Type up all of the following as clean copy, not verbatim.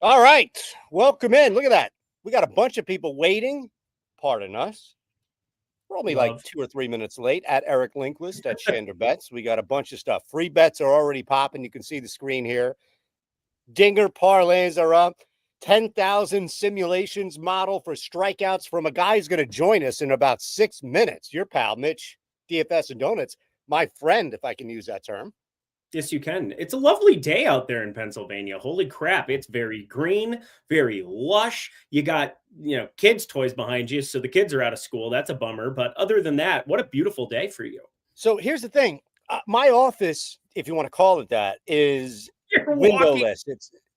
All right, welcome in. Look at that. We got a bunch of people waiting. Pardon us. We're only like 2 or 3 minutes late at Eric Linklist at Shander Bets. We got a bunch of stuff. Free bets are already popping. You can see the screen here. Dinger parlays are up. 10,000 simulations model for strikeouts from a guy who's going to join us in about 6 minutes. Your pal, Mitch, DFS and Donuts. My friend, if I can use that term. Yes, you can. It's a lovely day out there in Pennsylvania. Holy crap. It's very green, very lush. You got, kids' toys behind you. So the kids are out of school. That's a bummer. But other than that, what a beautiful day for you. So here's the thing. My office, if you want to call it that, is windowless.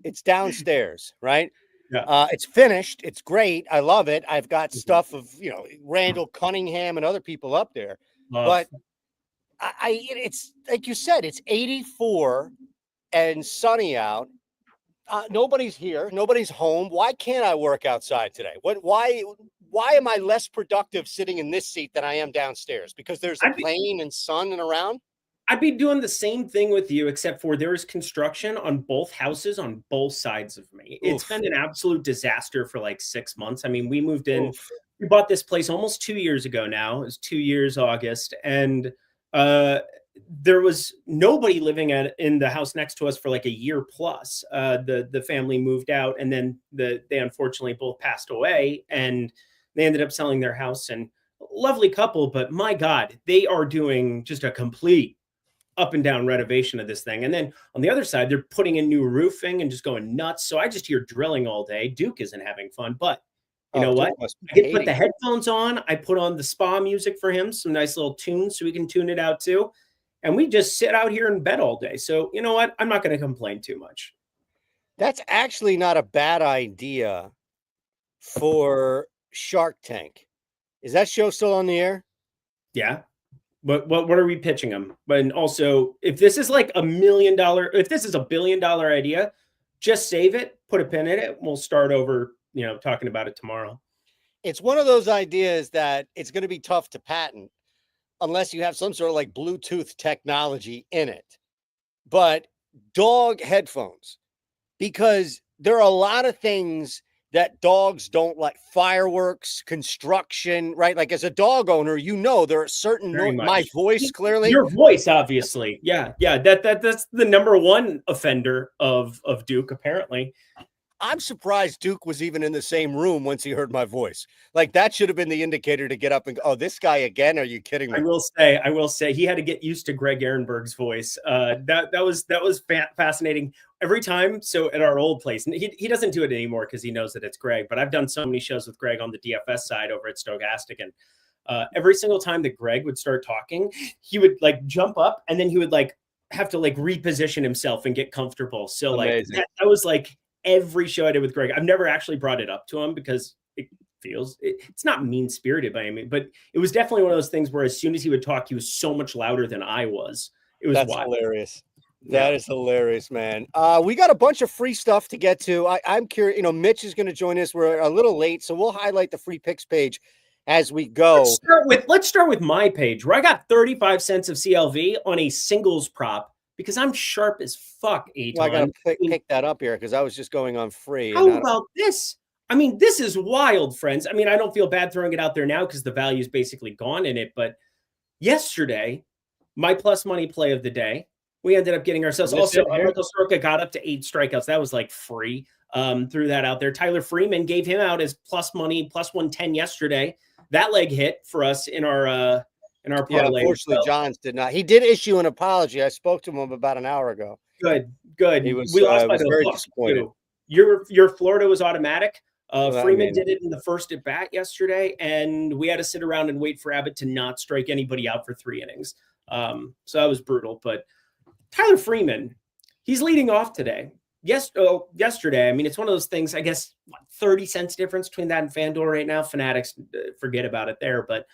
It's downstairs, right? Yeah. It's finished. It's great. I love it. I've got stuff of, Randall Cunningham and other people up there. But it's like you said, it's 84 and sunny out. Nobody's here. Nobody's home. Why can't I work outside today? Why am I less productive sitting in this seat than I am downstairs? Because there's a plane and sun and around. I'd be doing the same thing with you, except for there is construction on both houses on both sides of me. It's been an absolute disaster for like 6 months. I mean, we moved in, we bought this place almost 2 years ago now. It was 2 years, August. And there was nobody living in the house next to us for like a year plus. The family moved out, and then they unfortunately both passed away, and they ended up selling their house. And lovely couple, but my God, they are doing just a complete up and down renovation of this thing. And then on the other side, they're putting in new roofing and just going nuts. So I just hear drilling all day. Duke isn't having fun, but you know what? I get put the headphones on. I put on the spa music for him, some nice little tunes so we can tune it out too. And we just sit out here in bed all day. So you know what? I'm not going to complain too much. That's actually not a bad idea for Shark Tank. Is that show still on the air? Yeah. But what are we pitching them? But also, if this is like $1 million, if this is $1 billion idea, just save it, put a pin in it. We'll start over, talking about it tomorrow. It's one of those ideas that it's going to be tough to patent unless you have some sort of like Bluetooth technology in it. But dog headphones, because there are a lot of things that dogs don't like: fireworks, construction, right? Like as a dog owner, there are certain my voice, clearly your voice, obviously. Yeah. That's the number one offender of Duke, apparently. I'm surprised Duke was even in the same room once he heard my voice. Like that should have been the indicator to get up and go, oh, this guy again? Are you kidding me? I will say he had to get used to Greg Ehrenberg's voice. That was fascinating every time. So at our old place, and he doesn't do it anymore because he knows that it's Greg, but I've done so many shows with Greg on the DFS side over at Stochastic. And every single time that Greg would start talking, he would like jump up and then he would like have to like reposition himself and get comfortable. So amazing. Like that was like every show I did with Greg. I've never actually brought it up to him because it's not mean-spirited by any means, but it was definitely one of those things where as soon as he would talk, he was so much louder than I was. That's wild. Hilarious. That is hilarious, man. We got a bunch of free stuff to get to. I'm curious, Mitch is going to join us. We're a little late, so we'll highlight the free picks page as we go. Let's start with my page where I got 35 cents of CLV on a singles prop because I'm sharp as fuck, Aton. Well, I got to pick that up here because I was just going on free. How about this? I mean, this is wild, friends. I mean, I don't feel bad throwing it out there now because the value is basically gone in it. But yesterday, my plus money play of the day, we ended up getting ourselves. Also, Michael Soroka got up to 8 strikeouts. That was like free. Threw that out there. Tyler Freeman gave him out as plus money, plus 110 yesterday. That leg hit for us in our parlay. Yeah, unfortunately, Johns did not. He did issue an apology. I spoke to him about an hour ago. Good. We lost by very disappointed. Too. Your Florida was automatic. Freeman did it in the first at bat yesterday, and we had to sit around and wait for Abbott to not strike anybody out for 3 innings. So that was brutal. But Tyler Freeman, He's leading off today. Yesterday. I mean, it's one of those things, I guess, 30 cents difference between that and FanDuel right now. Fanatics, forget about it there. But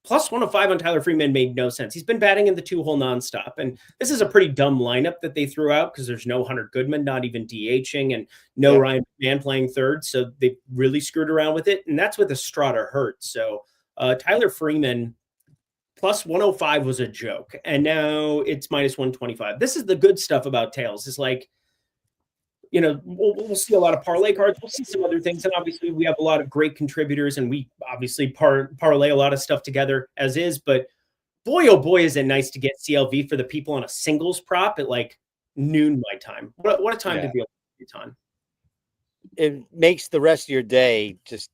plus 105 on Tyler Freeman made no sense. He's been batting in the 2-hole nonstop. And this is a pretty dumb lineup that they threw out because there's no Hunter Goodman, not even DHing, and no Ryan McMahon playing third. So they really screwed around with it. And that's with Estrada hurt. So Tyler Freeman plus 105 was a joke. And now it's minus 125. This is the good stuff about tails. It's like, we'll see a lot of parlay cards. We'll see some other things. And obviously we have a lot of great contributors and we obviously parlay a lot of stuff together as is, but boy, oh boy, is it nice to get CLV for the people on a singles prop at like noon my time. What a time to be able to do time. It makes the rest of your day just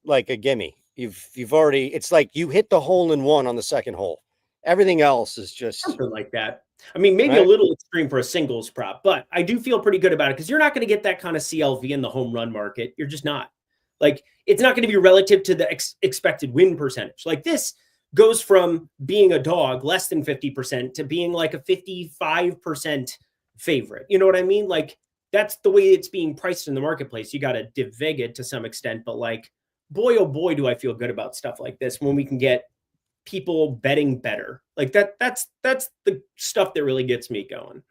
like a gimme. You've already, it's like you hit the hole in one on the second hole. Everything else is just something like that. I mean, maybe a little extreme for a singles prop, but I do feel pretty good about it because you're not going to get that kind of CLV in the home run market. You're just not. Like, it's not going to be relative to the expected win percentage. Like, this goes from being a dog less than 50% to being like a 55% favorite. You know what I mean? Like, that's the way it's being priced in the marketplace. You got to divig it to some extent, but like, boy, oh boy, do I feel good about stuff like this when we can get people betting better. Like that's the stuff that really gets me going.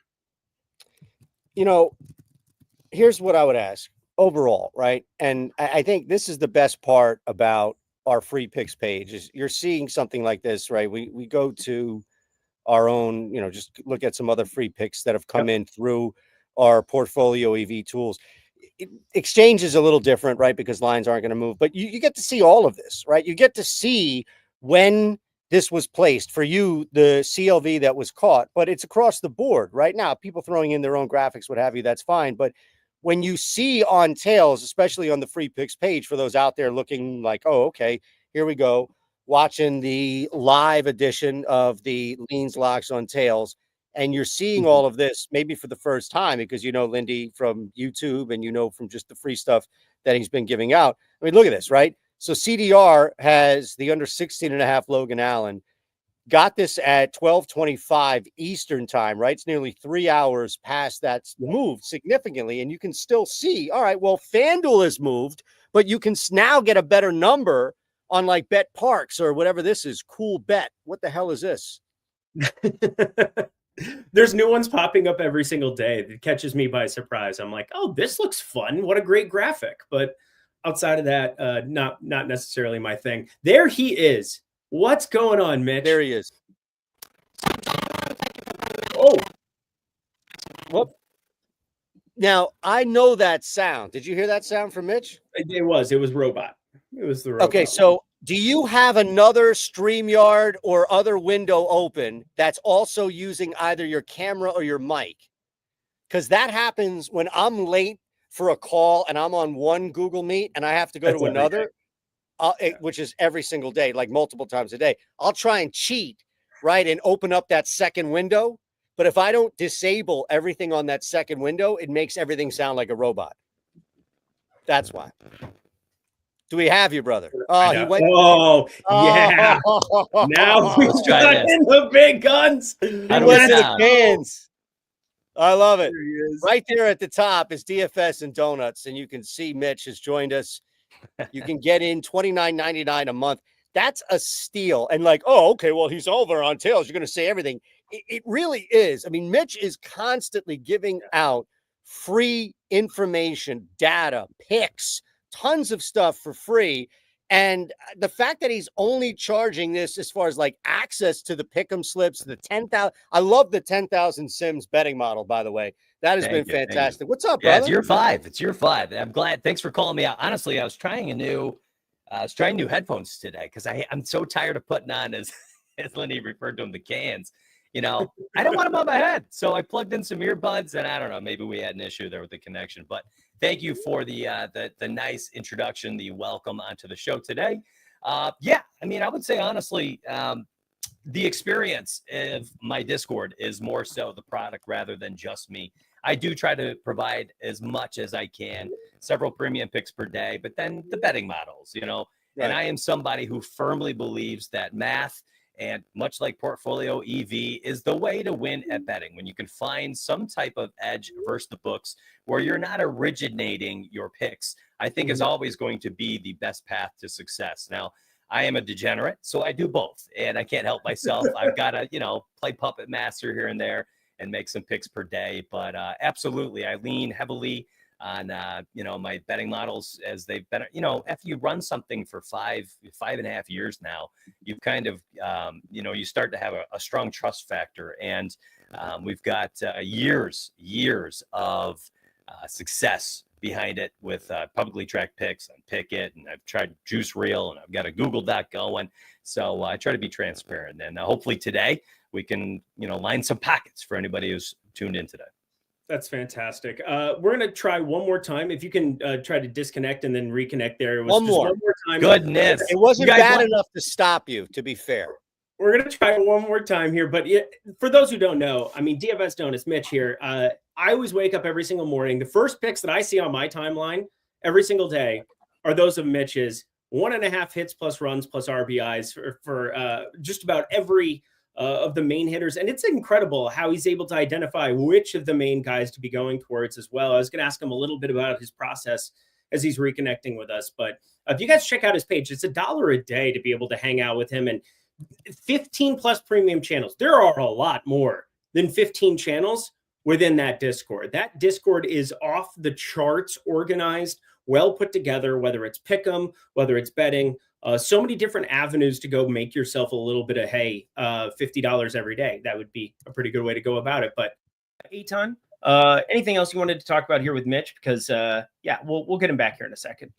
Here's what I would ask overall, right? And I think this is the best part about our free picks page is you're seeing something like this, right? We go to our own, just look at some other free picks that have come in through our portfolio EV tools. Exchange is a little different, right? Because lines aren't going to move, but you get to see all of this, right? You get to see when this was placed for you, the CLV that was caught, but it's across the board right now. People throwing in their own graphics, what have you, that's fine. But when you see on tails, especially on the free picks page, for those out there looking like, oh, okay, here we go, watching the live edition of the leans locks on tails, and you're seeing all of this maybe for the first time because Lindy from YouTube and from just the free stuff that he's been giving out. I mean, look at this, right? So CDR has the under 16.5 Logan Allen, got this at 12:25 Eastern time, right? It's nearly 3 hours past that's moved significantly. And you can still see, all right, well, FanDuel has moved, but you can now get a better number on like Bet Parks or whatever this is. Cool Bet. What the hell is this? There's new ones popping up every single day that catches me by surprise. I'm like, oh, this looks fun. What a great graphic. But outside of that, not necessarily my thing. There he is. What's going on, Mitch? There he is. Oh. Whoop. Now, I know that sound. Did you hear that sound from Mitch? It was robot. It was the robot. Okay, so do you have another StreamYard or other window open that's also using either your camera or your mic? Because that happens when I'm late for a call and I'm on one Google Meet and I have to go to another, which is every single day, like multiple times a day. I'll try and cheat, right, and open up that second window. But if I don't disable everything on that second window, it makes everything sound like a robot. That's why. Do we have you, brother? Oh, he went. Oh, yeah. Now we've got in the big guns. He went in the cans. I love it. Right there at the top is DFS and Donuts, and you can see Mitch has joined us. You can get in $29.99 a month. That's a steal. And like, oh, okay, well, he's over on tails. You're going to say everything. It really is. I mean, Mitch is constantly giving out free information, data, picks, tons of stuff for free. And the fact that he's only charging this as far as like access to the pick'em slips, the 10,000, I love the 10,000 Sims betting model, by the way. That has been fantastic. What's up, brother? It's year 5. It's year 5. I'm glad. Thanks for calling me out. Honestly, I was trying new headphones today because I'm so tired of putting on, as Lindy referred to them, the cans. I don't want them on my head. So I plugged in some earbuds, and I don't know, maybe we had an issue there with the connection. But thank you for the nice introduction, the welcome onto the show today. I mean, I would say honestly, the experience of my Discord is more so the product rather than just me. I do try to provide as much as I can, several premium picks per day, but then the betting models, Right. And I am somebody who firmly believes that math And much like portfolio EV is the way to win at betting, when you can find some type of edge versus the books where you're not originating your picks, I think is always going to be the best path to success. Now, I am a degenerate, so I do both, and I can't help myself. I've got to, play puppet master here and there and make some picks per day. But absolutely, I lean heavily on, my betting models as they've been, after you run something for 5.5 years now, you kind of, you start to have a strong trust factor. And we've got years of success behind it with publicly tracked picks on Pickett, and I've tried Juice Reel, and I've got a Google Doc going. So I try to be transparent, and hopefully today we can, line some pockets for anybody who's tuned in today. That's fantastic. We're going to try one more time. If you can try to disconnect and then reconnect there. It was one more time. Goodness. It wasn't bad enough to stop you, to be fair. We're going to try one more time here. But for those who don't know, DFS Donuts, Mitch here. I always wake up every single morning. The first picks that I see on my timeline every single day are those of Mitch's 1.5 hits plus runs plus RBIs for just about every of the main hitters. And it's incredible how he's able to identify which of the main guys to be going towards as well. I was going to ask him a little bit about his process as he's reconnecting with us. But if you guys check out his page, it's $1 a day to be able to hang out with him, and 15 plus premium channels. There are a lot more than 15 channels within that Discord. That Discord is off the charts, organized, well put together, whether it's pick'em, whether it's betting, so many different avenues to go make yourself a little bit of hay, $50 every day. That would be a pretty good way to go about it. But Eitan, anything else you wanted to talk about here with Mitch? Because we'll get him back here in a second.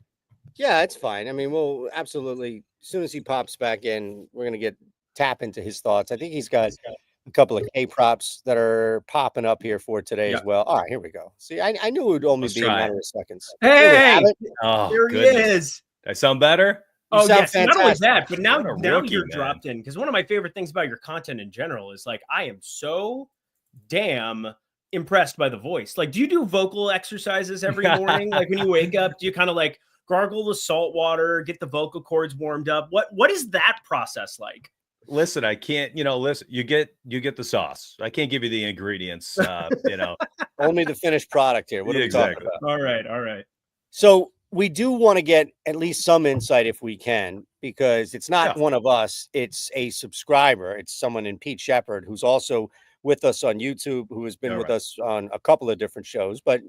Yeah, it's fine. I mean, we'll absolutely, as soon as he pops back in, we're going to tap into his thoughts. I think he's got a couple of K props that are popping up here for today as well. All right, here we go. See, I knew it would only be a matter of seconds. Hey, there he is. I sound better? Yes, not only that, but now rookie, you're man. dropped in. Because one of my favorite things about your content in general is, like, I am so damn impressed by the voice. Like, do you do vocal exercises every morning? Like, when you wake up, do you kind of like gargle the salt water, get the vocal cords warmed up? What is that process like? Listen, I can't, listen, you get the sauce. I can't give you the ingredients, Only the finished product here. What are we talking about? All right. So we do want to get at least some insight if we can, because it's not one of us. It's a subscriber. It's someone in Pete Shepard, who's also with us on YouTube, who has been with us on a couple of different shows, but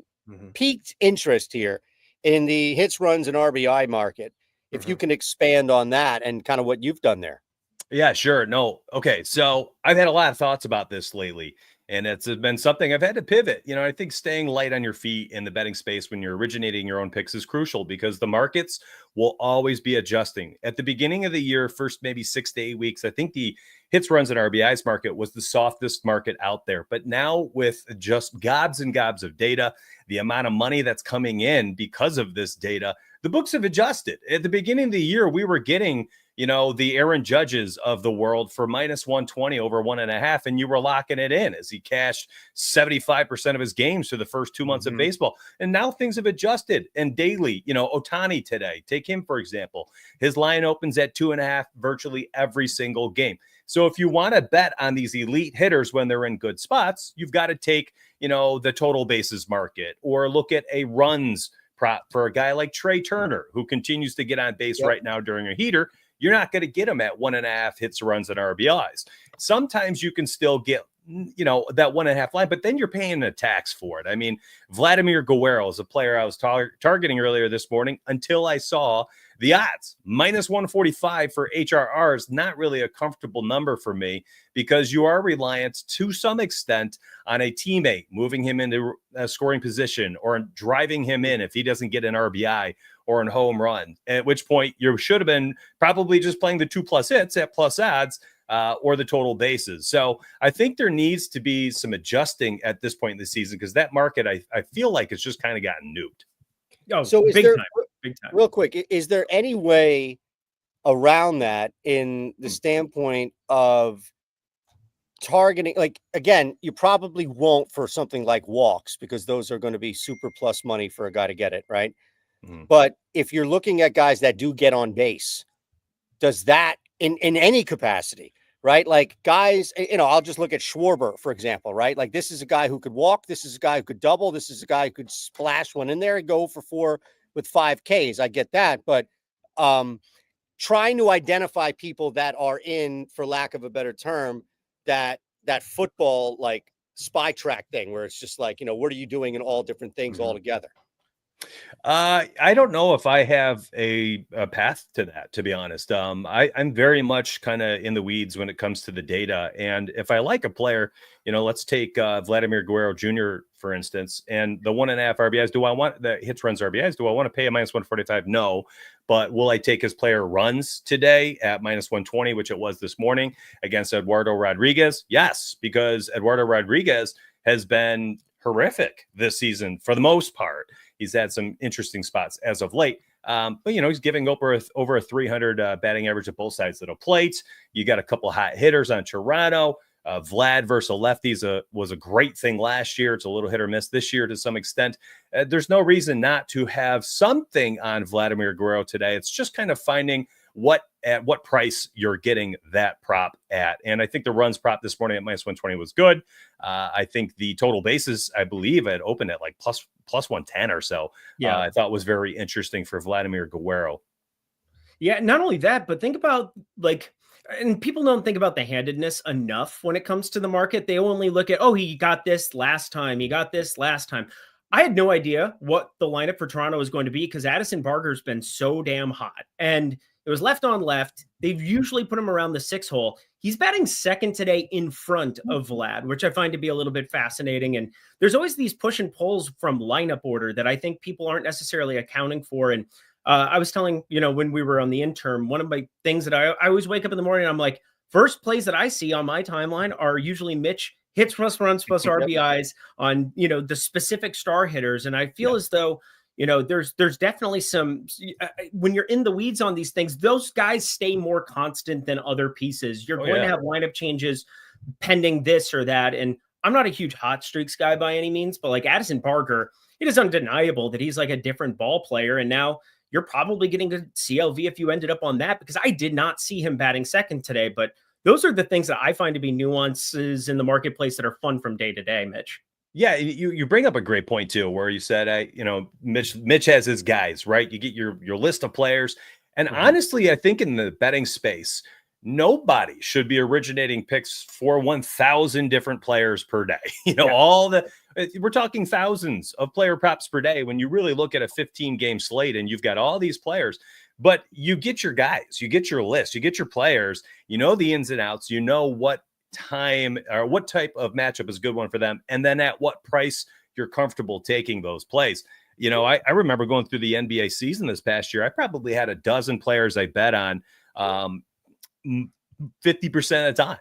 piqued interest here in the hits, runs, and RBI market. If you can expand on that and kind of what you've done there. Yeah, sure. No. Okay. So I've had a lot of thoughts about this lately, and it's been something I've had to pivot. I think staying light on your feet in the betting space when you're originating your own picks is crucial, because the markets will always be adjusting. At the beginning of the year, first maybe 6 to 8 weeks, I think the hits, runs, and RBIs market was the softest market out there. But now, with just gobs and gobs of data, the amount of money that's coming in because of this data, the books have adjusted. At the beginning of the year, we were getting the Aaron Judges of the world for minus 120 over 1.5, and you were locking it in as he cashed 75% of his games for the first 2 months of baseball. And now things have adjusted. And daily, Ohtani today, take him for example, his line opens at 2.5 virtually every single game. So if you want to bet on these elite hitters when they're in good spots, you've got to take, the total bases market, or look at a runs prop for a guy like Trey Turner, who continues to get on base right now during a heater. You're not going to get him at 1.5 hits, runs, and RBIs. Sometimes you can still get, that 1.5 line, but then you're paying a tax for it. I mean, Vladimir Guerrero is a player I was targeting earlier this morning until I saw the odds. Minus 145 for HRR is not really a comfortable number for me, because you are reliant to some extent on a teammate moving him into a scoring position or driving him in if he doesn't get an RBI or a home run, at which point you should have been probably just playing the 2+ hits at plus odds or the total bases. So I think there needs to be some adjusting at this point in the season, because that market, I feel like it's just kind of gotten nuked. Oh, so big time. Real quick, is there any way around that in the standpoint of targeting? Like, again, you probably won't for something like walks, because those are going to be super plus money for a guy to get it, right? But if you're looking at guys that do get on base, does that in any capacity, right? Like guys, I'll just look at Schwarber, for example, right? Like this is a guy who could walk. This is a guy who could double. This is a guy who could splash one in there and go for 4 with 5 Ks. I get that. But trying to identify people that are in, for lack of a better term, that football like spy track thing where it's just like, what are you doing in all different things all together? I don't know if I have a path to that, to be honest. I'm very much kind of in the weeds when it comes to the data. And if I like a player, let's take Vladimir Guerrero Jr., for instance, and the 1.5 RBIs. Do I want the hits, runs, RBIs? Do I want to pay a -145? No. But will I take his player runs today at -120, which it was this morning against Eduardo Rodriguez? Yes, because Eduardo Rodriguez has been horrific this season for the most part. He's had some interesting spots as of late. But, he's giving over a 300 batting average at both sides of the plate. You got a couple hot hitters on Toronto. Vlad versus lefties was a great thing last year. It's a little hit or miss this year to some extent. There's no reason not to have something on Vladimir Guerrero today. It's just kind of finding at what price you're getting that prop at. And I think the runs prop this morning at -120 was good. I think the total bases, I believe, had opened at like plus 110 or so. Yeah, I thought was very interesting for Vladimir Guerrero. Yeah, not only that, but think about and people don't think about the handedness enough when it comes to the market. They only look at, he got this last time. He got this last time. I had no idea what the lineup for Toronto was going to be because Addison Barker's been so damn hot. And it was left on left. They've usually put him around the 6 hole. He's batting second today in front of Vlad, which I find to be a little bit fascinating. And there's always these push and pulls from lineup order that I think people aren't necessarily accounting for. And I was telling, when we were on the interim, one of my things that I always wake up in the morning, I'm like, first plays that I see on my timeline are usually Mitch hits plus runs plus RBIs on, the specific star hitters. And I feel as though, there's definitely some, when you're in the weeds on these things, those guys stay more constant than other pieces. You're going to have lineup changes pending this or that. And I'm not a huge hot streaks guy by any means, but like Addison Barker, it is undeniable that he's like a different ball player. And now you're probably getting a CLV if you ended up on that, because I did not see him batting second today. But those are the things that I find to be nuances in the marketplace that are fun from day to day, Mitch. Yeah, you bring up a great point too, where you said, Mitch has his guys, right? You get your list of players, and honestly, I think in the betting space, nobody should be originating picks for 1,000 different players per day. We're talking thousands of player props per day when you really look at a 15-game slate and you've got all these players. But you get your guys, you get your list, you get your players, the ins and outs, what time or what type of matchup is a good one for them, and then at what price you're comfortable taking those plays. I remember going through the NBA season this past year. I probably had a dozen players I bet on 50% of the time.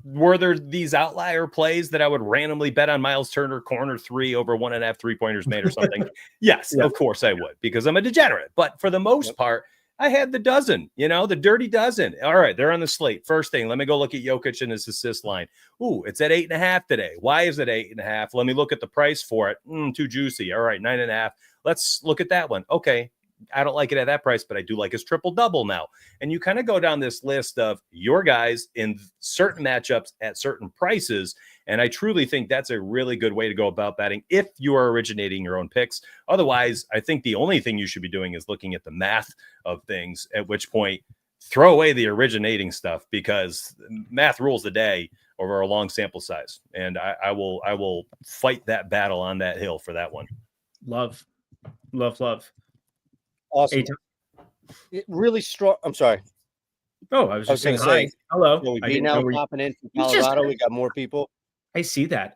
Were there these outlier plays that I would randomly bet on Miles Turner corner 3 over 1.5 3-pointers made or something? Yes, of course I would, because I'm a degenerate. But for the most part, I had the dozen, the dirty dozen. All right, they're on the slate. First thing, let me go look at Jokic and his assist line. Ooh, it's at 8.5 today. Why is it 8.5? Let me look at the price for it. Too juicy. All right, 9.5. Let's look at that one. Okay, I don't like it at that price, but I do like his triple double now. And you kind of go down this list of your guys in certain matchups at certain prices. And I truly think that's a really good way to go about betting if you are originating your own picks. Otherwise, I think the only thing you should be doing is looking at the math of things, at which point throw away the originating stuff, because math rules the day over a long sample size. And I will fight that battle on that hill for that one. Love. Awesome. It really strong. I'm sorry. Oh, I was just saying hi. Hello. We now popping in from Colorado. We got more people. I see that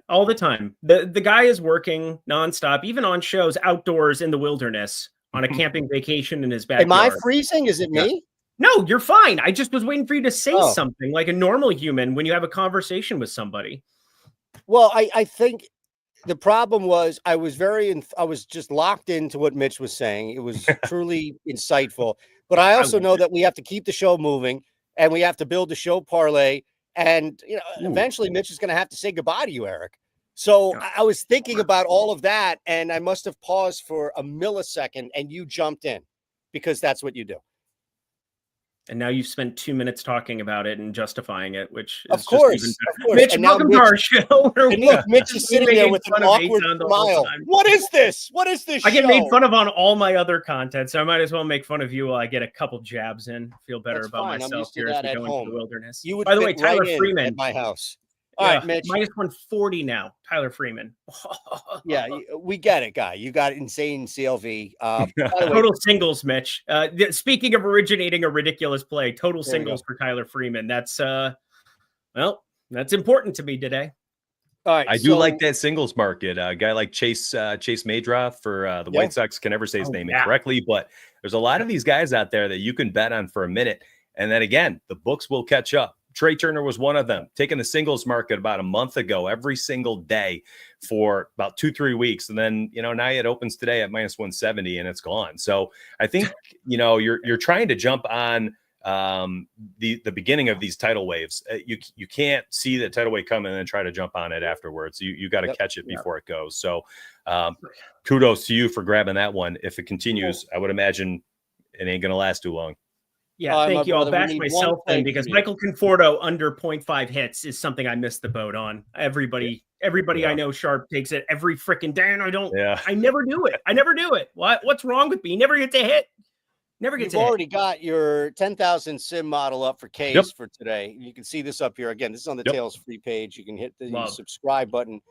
all the time. The guy is working nonstop, even on shows outdoors in the wilderness on a camping vacation in his backyard. Am I freezing? Is it me? No, you're fine. I just was waiting for you to say something like a normal human when you have a conversation with somebody. Well, I think the problem was I was just locked into what Mitch was saying. It was truly insightful. But I also know that we have to keep the show moving, and we have to build the show parlay. And, eventually Mitch is going to have to say goodbye to you, Eric. So I was thinking about all of that, and I must have paused for a millisecond, and you jumped in, because that's what you do. And now you've spent 2 minutes talking about it and justifying it, which is of course, just even of better. course. Mitch, And now welcome to our show. And look, Mitch is sitting there with an awkward smile. What is this? What is this? I get made fun of on all my other content, so I might as well make fun of you while I get a couple jabs in. Feel better about myself here as we go into the wilderness. You would By the way, Tyler Freeman at my house. All right, Mitch. Minus 140 now. Tyler Freeman. Yeah, we get it, guy. You got insane CLV. Total singles, Mitch. Speaking of originating a ridiculous play, total singles for Tyler Freeman. That's that's important to me today. All right, I do like that singles market. A guy like Chase Maydroth for the White Sox, can never say his name incorrectly, but there's a lot of these guys out there that you can bet on for a minute. And then again, the books will catch up. Trey Turner was one of them, taking the singles market about a month ago, every single day for about 2-3 weeks. And then, now it opens today at minus 170 and it's gone. So I think, you're trying to jump on the beginning of these tidal waves. You can't see the tidal wave coming and then try to jump on it afterwards. You got to catch it before it goes. So kudos to you for grabbing that one. If it continues, I would imagine it ain't going to last too long. Yeah, thank you. I'll bash myself then because Michael Conforto under 0.5 hits is something I missed the boat on. Everybody I know sharp takes it every freaking day, and I never do it. I never do it. What's wrong with me? Never get to hit. You've already got your 10,000 sim model up for K's for today. You can see this up here. Again, this is on the Tails free page. You can hit the subscribe button.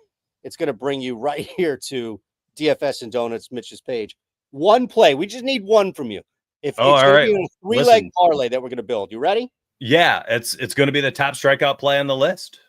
It's going to bring you right here to DFS and Donuts, Mitch's page. One play. We just need one from you. If it's going to be a 3-leg parlay that we're going to build. You ready? Yeah, it's going to be the top strikeout play on the list.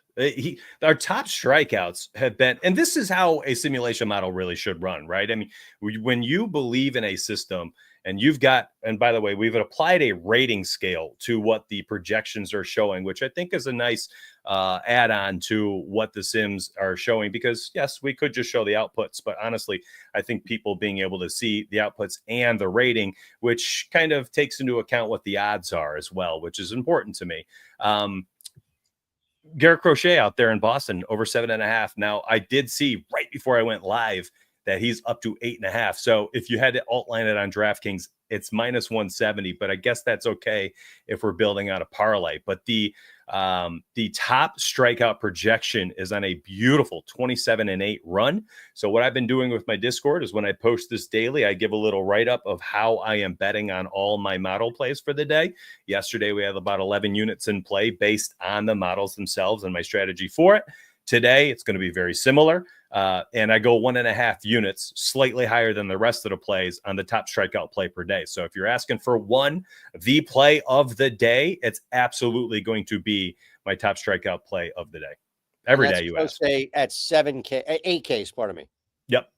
Our top strikeouts have been, and this is how a simulation model really should run, right? I mean, when you believe in a system and you've got, and by the way, we've applied a rating scale to what the projections are showing, which I think is a nice add-on to what the sims are showing, because yes, we could just show the outputs, but honestly, I think people being able to see the outputs and the rating, which kind of takes into account what the odds are as well, which is important to me. Garrett Crochet out there in Boston over 7.5. Now I did see right before I went live that he's up to 8.5. So if you had to alt line it on DraftKings, it's minus 170, but I guess that's okay if we're building out a parlay. But the top strikeout projection is on a beautiful 27-8 run. So what I've been doing with my Discord is when I post this daily, I give a little write-up of how I am betting on all my model plays for the day. Yesterday, we had about 11 units in play based on the models themselves and my strategy for it. Today, it's going to be very similar. And I go 1.5 units, slightly higher than the rest of the plays on the top strikeout play per day. So if you're asking for the play of the day, it's absolutely going to be my top strikeout play of the day. Every day you ask. Say at 8Ks, pardon me. Yep.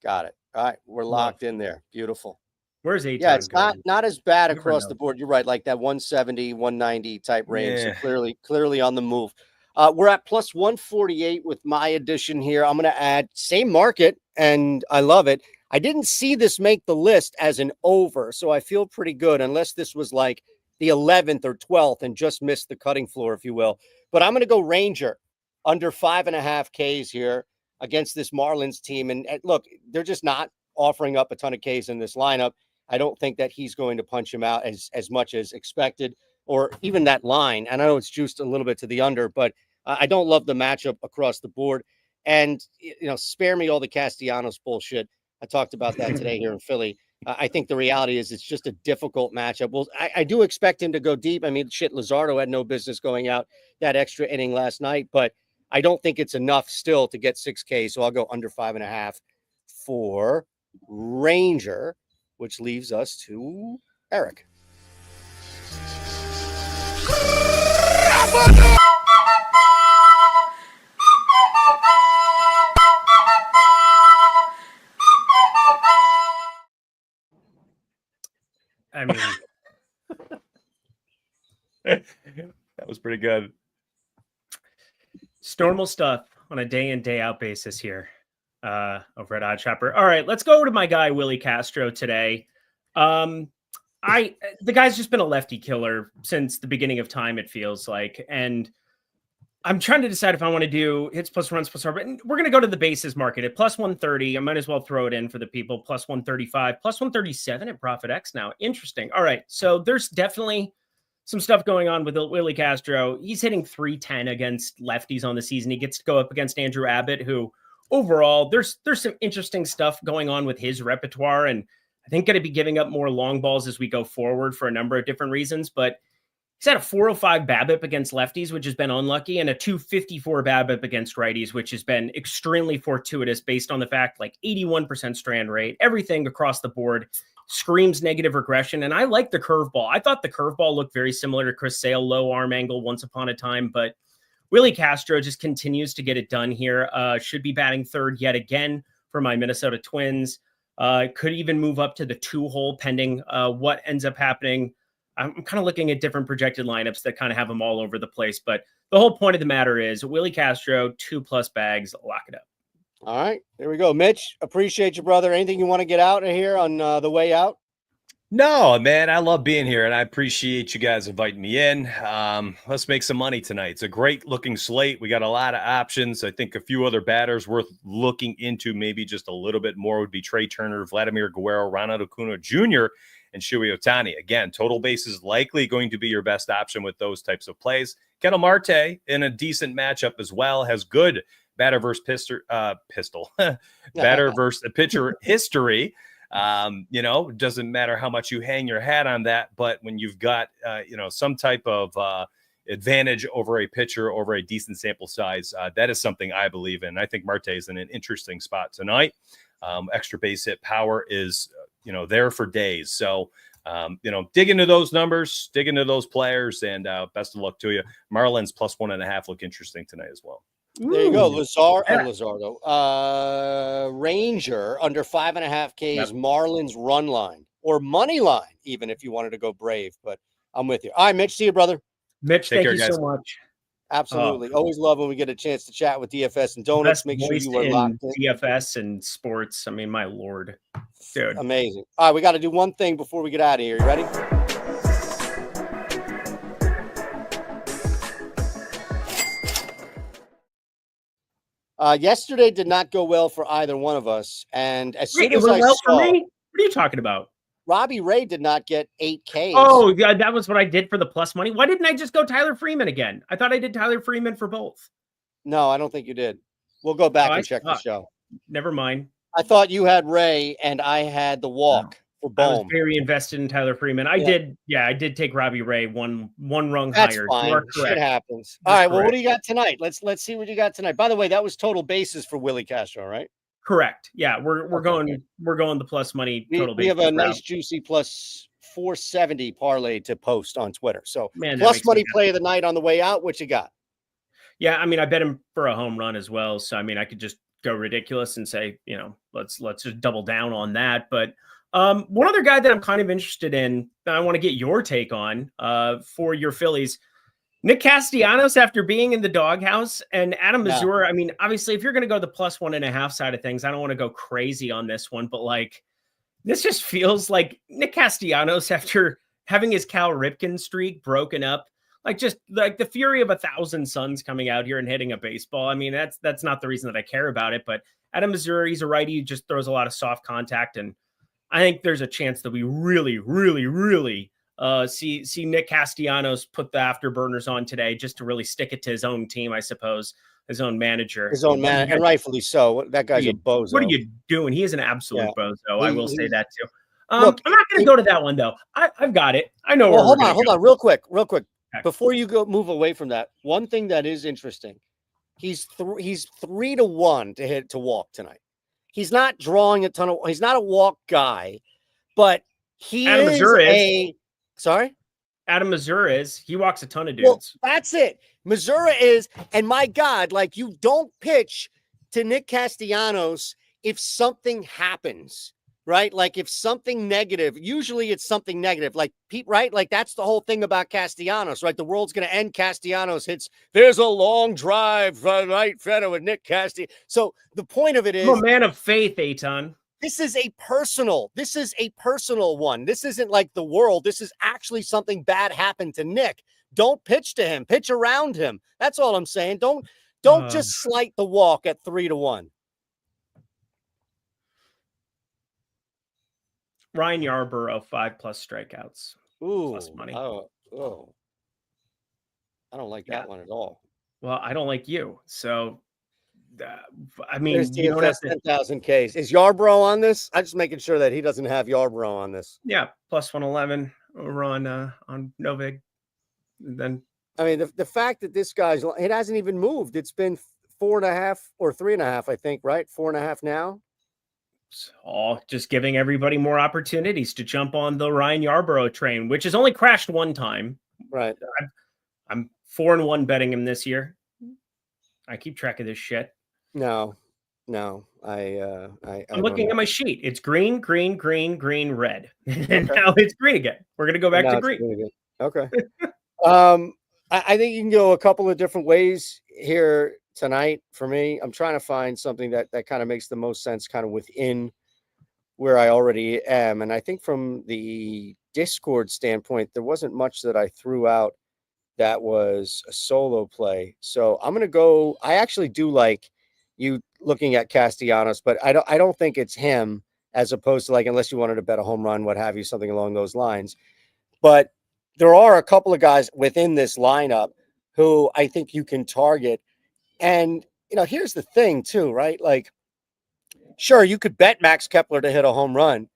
Got it. All right. We're locked in there. Beautiful. Where's 8? Yeah, it's not as bad across the board. You're right. Like that 170, 190 type range. Yeah. So clearly on the move. We're at plus 148 with my addition here. I'm going to add same market, and I love it. I didn't see this make the list as an over, so I feel pretty good, unless this was like the 11th or 12th and just missed the cutting floor, if you will. But I'm going to go Ranger under 5.5 Ks here against this Marlins team. And look, they're just not offering up a ton of Ks in this lineup. I don't think that he's going to punch him out as much as expected, or even that line. And I know it's juiced a little bit to the under, but I don't love the matchup across the board. And, spare me all the Castellanos bullshit. I talked about that today here in Philly. I think the reality is it's just a difficult matchup. Well, I do expect him to go deep. I mean, Luzardo had no business going out that extra inning last night, but I don't think it's enough still to get 6K. So I'll go under 5.5 for Ranger, which leaves us to Eric. I mean, that was pretty good. It's normal stuff on a day in, day out basis here over at Odd Shopper. All right, let's go to my guy, Willie Castro, today. The guy's just been a lefty killer since the beginning of time, it feels like. And I'm trying to decide if I want to do hits plus runs plus but we're going to go to the bases market at plus 130. I might as well throw it in for the people. Plus 135, plus 137 at Profit X now. Interesting. All right. So there's definitely some stuff going on with Willie Castro. He's hitting 310 against lefties on the season. He gets to go up against Andrew Abbott, who overall there's some interesting stuff going on with his repertoire. And I think going to be giving up more long balls as we go forward for a number of different reasons. But he's had a 405 BABIP against lefties, which has been unlucky, and a 254 BABIP against righties, which has been extremely fortuitous based on the fact like 81% strand rate, everything across the board screams negative regression. And I like the curveball. I thought the curveball looked very similar to Chris Sale, low arm angle once upon a time, but Willie Castro just continues to get it done here. Should be batting third yet again for my Minnesota Twins. Could even move up to the 2-hole pending what ends up happening. I'm kind of looking at different projected lineups that kind of have them all over the place. But the whole point of the matter is Willie Castro, 2+ bags, lock it up. All right, there we go. Mitch, appreciate you, brother. Anything you want to get out of here on the way out? No, man, I love being here, and I appreciate you guys inviting me in. Let's make some money tonight. It's a great-looking slate. We got a lot of options. I think a few other batters worth looking into maybe just a little bit more would be Trey Turner, Vladimir Guerrero, Ronald Acuna Jr., and Shohei Ohtani. Again, total base is likely going to be your best option with those types of plays. Kendall Marte in a decent matchup as well, has good batter versus batter versus pitcher history. Doesn't matter how much you hang your hat on that, but when you've got some type of advantage over a pitcher, over a decent sample size, that is something I believe in. I think Marte is in an interesting spot tonight. Extra base hit power is there for days. So dig into those numbers, dig into those players, and best of luck to you. Marlins +1.5 look interesting tonight as well. There you go. Ranger under 5.5 Ks, yep. Marlins run line or money line, even if you wanted to go brave. But I'm with you. All right, Mitch. See you, brother. Mitch, thank you so much. Absolutely. Always love when we get a chance to chat with DFS and Donuts. Make sure you are locked in. DFS and sports. I mean, my Lord. Dude. Amazing. All right, we got to do one thing before we get out of here. You ready? Yesterday did not go well for either one of us. And as soon as I saw, for me? What are you talking about? Robbie Ray did not get 8 Ks. Oh, yeah, that was what I did for the plus money. Why didn't I just go Tyler Freeman again? I thought I did Tyler Freeman for both. No, I don't think you did. We'll go back and check the show. Never mind. I thought you had Ray and I had the walk for Bohm. I was very invested in Tyler Freeman. I did take Robbie Ray one rung That's higher. Fine. Shit happens. All right. Well, what do you got tonight? Let's see what you got tonight. By the way, that was total bases for Willie Castro, right? Correct. Yeah, we're going the plus money total. We have a nice juicy plus 470 parlay to post on Twitter. So plus money play of the night on the way out. What you got? Yeah, I mean, I bet him for a home run as well. So I mean, I could just go ridiculous and say, let's just double down on that. But one other guy that I'm kind of interested in, that I want to get your take on for your Phillies, Nick Castellanos, after being in the doghouse, and Adam Mazur. I mean, obviously, if you're going to go the plus 1.5 side of things, I don't want to go crazy on this one, but like, this just feels like Nick Castellanos, after having his Cal Ripken streak broken up, like just like the fury of 1,000 suns coming out here and hitting a baseball. I mean, that's not the reason that I care about it, but Adam Mazur, he's a righty who just throws a lot of soft contact, and I think there's a chance that we really, really, really see Nick Castellanos put the afterburners on today just to really stick it to his own team, I suppose, his own manager. His own man, and rightfully so. That guy's a bozo. What are you doing? He is an absolute bozo. I will say that too. Look, I'm not going to go to that one, though. I've got it. I know. Well, hold on. Real quick. Before you move away from that, one thing that is interesting, he's 3-1 to walk tonight. He's not drawing a ton of. He's not a walk guy, but Adam Mazur is. Sorry, Adam Mazur is. He walks a ton of dudes. Well, that's it. Missouri is, and my God, like, you don't pitch to Nick Castellanos if something happens. Right? Like, if something negative, usually it's something negative, like Pete, right? Like, that's the whole thing about Castellanos, right? The world's going to end. Castellanos hits. There's a long drive, right? Freddo with Nick Castellanos. So the point of it is, I'm a man of faith, Eitan. This is a personal one. This isn't like the world. This is actually something bad happened to Nick. Don't pitch to him. Pitch around him. That's all I'm saying. Don't just slight the walk at 3-1. Ryan Yarborough, 5+ strikeouts. Ooh, plus money. Oh, I don't like that one at all. Well, I don't like you. So, I There's mean, you don't have to. 10,000 Ks. Is Yarbrough on this? I'm just making sure that he doesn't have Yarbrough on this. Yeah, plus 111 over on Novig. Then I mean, the fact that this guy's, it hasn't even moved. It's been 4.5 or 3.5, I think, right? 4.5 now. All just giving everybody more opportunities to jump on the Ryan Yarbrough train, which has only crashed one time. Right. I'm 4-1 betting him this year. I keep track of this shit. No. I'm looking at my sheet. It's green, green, green, green, red. And now it's green again. We're gonna go back to green. Okay. I think you can go a couple of different ways here tonight for me. I'm trying to find something that kind of makes the most sense kind of within where I already am. And I think from the Discord standpoint, there wasn't much that I threw out that was a solo play. So I'm going to go. I actually do like you looking at Castellanos, but I don't think it's him as opposed to like, unless you wanted to bet a home run, what have you, something along those lines. But there are a couple of guys within this lineup who I think you can target. And, here's the thing too, right? Like, sure, you could bet Max Kepler to hit a home run,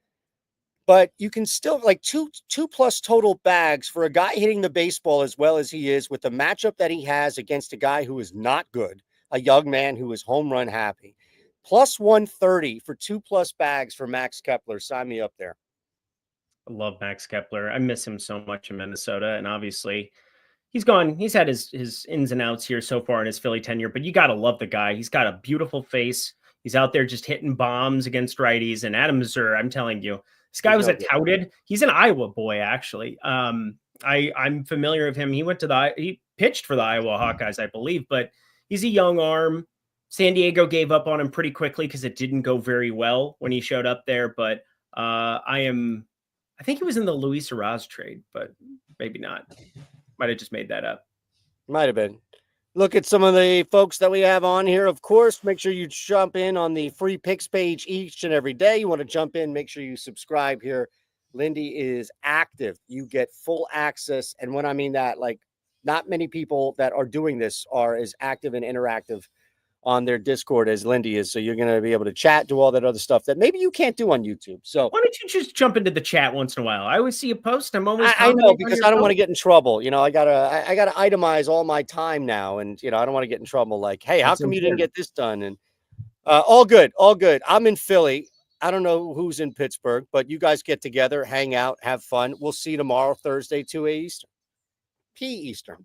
but you can still like two plus total bags for a guy hitting the baseball as well as he is with the matchup that he has against a guy who is not good, a young man who is home run happy. Plus 130 for 2+ bags for Max Kepler. Sign me up there. I love Max Kepler. I miss him so much in Minnesota. And obviously he's gone. He's had his ins and outs here so far in his Philly tenure, but you got to love the guy. He's got a beautiful face. He's out there just hitting bombs against righties. And Adam Mazur, I'm telling you, this guy was touted. He's an Iowa boy, actually. I'm familiar with him. He pitched for the Iowa Hawkeyes, I believe, but he's a young arm. San Diego gave up on him pretty quickly because it didn't go very well when he showed up there. But I think he was in the Luis Arraez trade, but maybe not. Might have just made that up. Might have been. Look at some of the folks that we have on here. Of course, make sure you jump in on the free picks page each and every day. You want to jump in, make sure you subscribe here. Lindy is active. You get full access. And when I mean that, like, not many people that are doing this are as active and interactive on their Discord as Lindy is. So you're going to be able to chat, do all that other stuff that maybe you can't do on YouTube. So why don't you just jump into the chat once in a while? I always see a post. I'm always I know, because I don't want to get in trouble. I gotta itemize all my time now. And, I don't want to get in trouble. Like, hey, how come you didn't get this done? And all good. I'm in Philly. I don't know who's in Pittsburgh, but you guys get together, hang out, have fun. We'll see you tomorrow, Thursday, 2 Eastern. P Eastern.